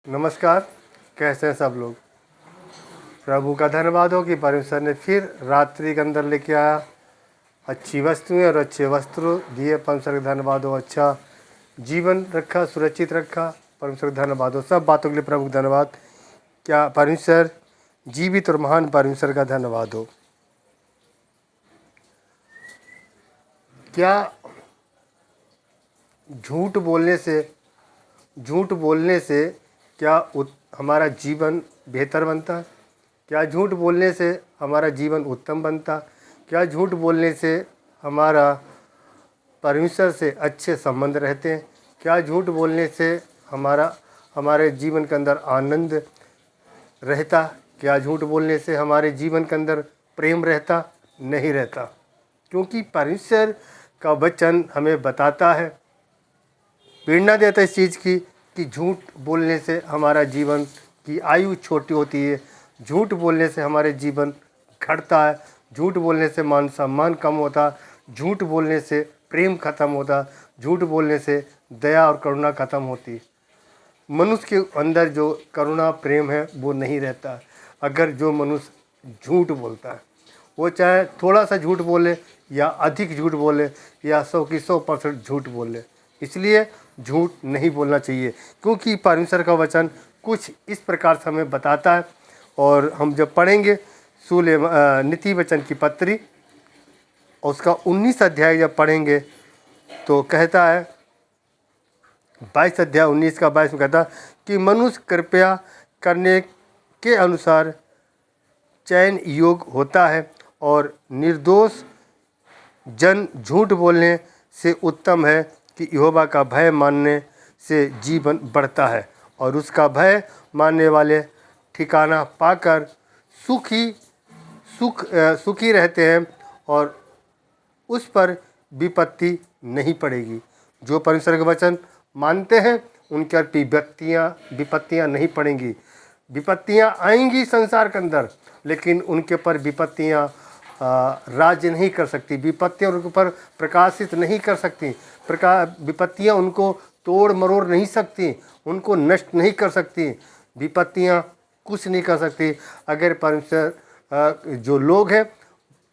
नमस्कार। कैसे हैं सब लोग। प्रभु का धन्यवाद हो कि परमेश्वर ने फिर रात्रि के अंदर लेके आया, अच्छी वस्तुएं और अच्छे वस्त्र दिए। परमेश्वर का धन्यवाद हो, अच्छा जीवन रखा, सुरक्षित रखा। परमेश्वर का धन्यवाद हो, सब बातों के लिए प्रभु का धन्यवाद। क्या परमेश्वर जीवित और महान परमेश्वर का धन्यवाद हो। क्या झूठ बोलने से क्या हमारा जीवन बेहतर बनता है? क्या झूठ बोलने से हमारा जीवन उत्तम बनता? क्या झूठ बोलने से हमारा परमेश्वर से अच्छे संबंध रहते हैं? क्या झूठ बोलने से हमारे जीवन के अंदर आनंद रहता? क्या झूठ बोलने से हमारे जीवन के अंदर प्रेम रहता? नहीं रहता, क्योंकि परमेश्वर का वचन हमें बताता है, प्रेरणा देता है इस चीज़ की कि झूठ बोलने से हमारा जीवन की आयु छोटी होती है, झूठ बोलने से हमारे जीवन घटता है, झूठ बोलने से मान सम्मान कम होता, झूठ बोलने से प्रेम खत्म होता, झूठ बोलने से दया और करुणा खत्म होती। मनुष्य के अंदर जो करुणा प्रेम है वो नहीं रहता अगर जो मनुष्य झूठ बोलता है। वो चाहे थोड़ा सा झूठ बोले या अधिक झूठ बोले या 100 की 100% झूठ बोले, इसलिए झूठ नहीं बोलना चाहिए, क्योंकि परमेश्वर का वचन कुछ इस प्रकार से हमें बताता है। और हम जब पढ़ेंगे नीति वचन की पत्री उसका 19 अध्याय जब पढ़ेंगे तो कहता है 22 अध्याय 19 का 22 में कहता है कि मनुष्य कृपया करने के अनुसार चयन योग होता है और निर्दोष जन झूठ बोलने से उत्तम है कि यहोवा का भय मानने से जीवन बढ़ता है और उसका भय मानने वाले ठिकाना पाकर सुखी रहते हैं और उस पर विपत्ति नहीं पड़ेगी। जो परमेश्वर के वचन मानते हैं उनके पर विपत्तियाँ नहीं पड़ेंगी। विपत्तियाँ आएंगी संसार के अंदर, लेकिन उनके पर विपत्तियाँ राज्य नहीं कर सकती, विपत्तियाँ उनके ऊपर प्रकाशित नहीं कर सकती, विपत्तियाँ उनको तोड़ मरोड़ नहीं सकती, उनको नष्ट नहीं कर सकती, विपत्तियाँ कुछ नहीं कर सकती अगर परमेश्वर जो लोग हैं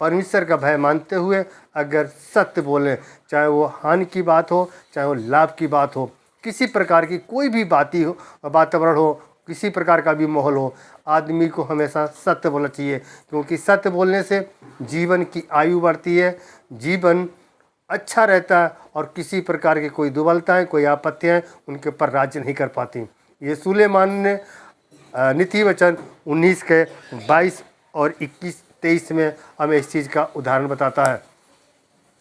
परमेश्वर का भय मानते हुए अगर सत्य बोलें, चाहे वो हानि की बात हो चाहे वो लाभ की बात हो, किसी प्रकार की कोई भी वातावरण हो, किसी प्रकार का भी माहौल हो, आदमी को हमेशा सत्य बोलना चाहिए, क्योंकि सत्य बोलने से जीवन की आयु बढ़ती है, जीवन अच्छा रहता है और किसी प्रकार की कोई दुर्बलताएं कोई आपत्तियाँ उनके ऊपर राज्य नहीं कर पाती। ये सुलेमान ने नीति वचन 19 के 22 और 21-23 में हमें इस चीज़ का उदाहरण बताता है।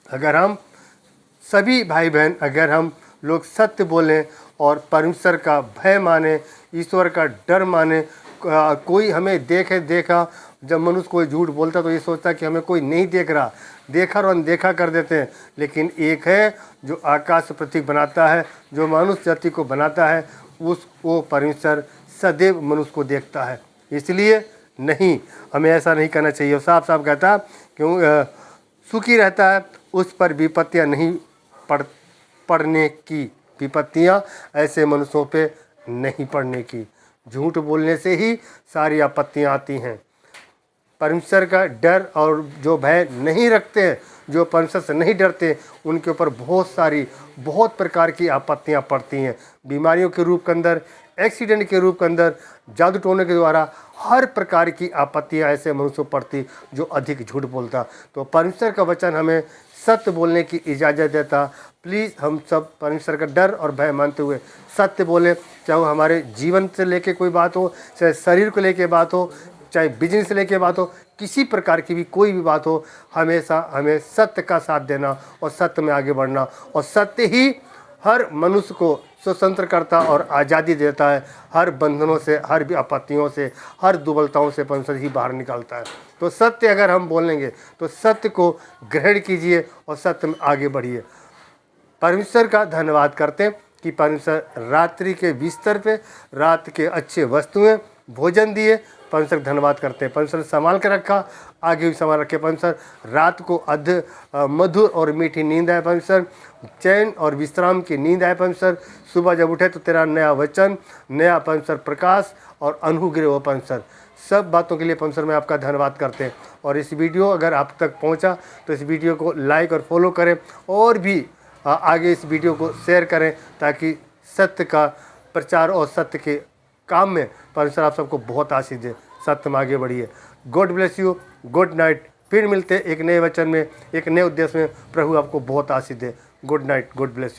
अगर हम सभी भाई बहन अगर हम लोग सत्य बोलें और परमेश्वर का भय माने, ईश्वर का डर माने, कोई हमें देखा जब मनुष्य कोई झूठ बोलता तो ये सोचता कि हमें कोई नहीं देख रहा, देखा और अनदेखा कर देते हैं, लेकिन एक है जो आकाश पृथ्वी बनाता है, जो मनुष्य जाति को बनाता है, वो परमेश्वर सदैव मनुष्य को देखता है। इसलिए नहीं, हमें ऐसा नहीं करना चाहिए। साफ साफ कहता क्यों सुखी रहता है, उस पर विपत्तियाँ नहीं पड़ने की, विपत्तियाँ ऐसे मनुष्यों पे नहीं पड़ने की। झूठ बोलने से ही सारी आपत्तियाँ आती हैं। परमेश्वर का डर और जो भय नहीं रखते हैं, जो परमेश्वर से नहीं डरते, उनके ऊपर बहुत प्रकार की आपत्तियाँ पड़ती हैं, बीमारियों के रूप के अंदर, एक्सीडेंट के रूप के अंदर, जादू टोने के द्वारा हर प्रकार की आपत्तियाँ ऐसे मनुष्यों पर पड़ती जो अधिक झूठ बोलता। तो परमेश्वर का वचन हमें सत्य बोलने की इजाज़त देता। प्लीज़ हम सब परमेश्वर का डर और भय मानते हुए सत्य बोलें, चाहे वो हमारे जीवन से लेके कोई बात हो, चाहे शरीर को लेके बात हो, चाहे बिजनेस से लेके बात हो, किसी प्रकार की भी कोई भी बात हो, हमेशा हमें सत्य का साथ देना और सत्य में आगे बढ़ना। और सत्य ही हर मनुष्य को स्वतंत्र करता और आज़ादी देता है, हर बंधनों से, हर भी आपत्तियों से, हर दुर्बलताओं से परमेश्वर ही बाहर निकालता है। तो सत्य अगर हम बोलेंगे तो सत्य को ग्रहण कीजिए और सत्य में आगे बढ़िए। परमेश्वर का धन्यवाद करते हैं कि परमेश्वर रात्रि के बिस्तर पे रात के अच्छे वस्तुएं भोजन दिए, परमेश्वर धन्यवाद करते हैं। परमेश्वर संभाल के रखा, आगे भी संभाल रखे। परमेश्वर रात को मधुर और मीठी नींद आए, परमेश्वर चैन और विश्राम की नींद आए। परमेश्वर सुबह जब उठे तो तेरा नया वचन, नया परमेश्वर प्रकाश और अनुग्रह हो। परमेश्वर सब बातों के लिए परमेश्वर मैं आपका धन्यवाद करते हैं। और इस वीडियो अगर आप तक पहुंचा तो इस वीडियो को लाइक और फॉलो करें, और भी आगे इस वीडियो को शेयर करें, ताकि सत्य का प्रचार और सत्य के काम में परमेश्वर आप सबको बहुत आशीष दे। सत्य में आगे बढ़िए। God bless you. Good night. फिर मिलते एक नए वचन में, एक नए उद्देश्य में। प्रभु आपको बहुत आशीष दे। Good night. God bless you.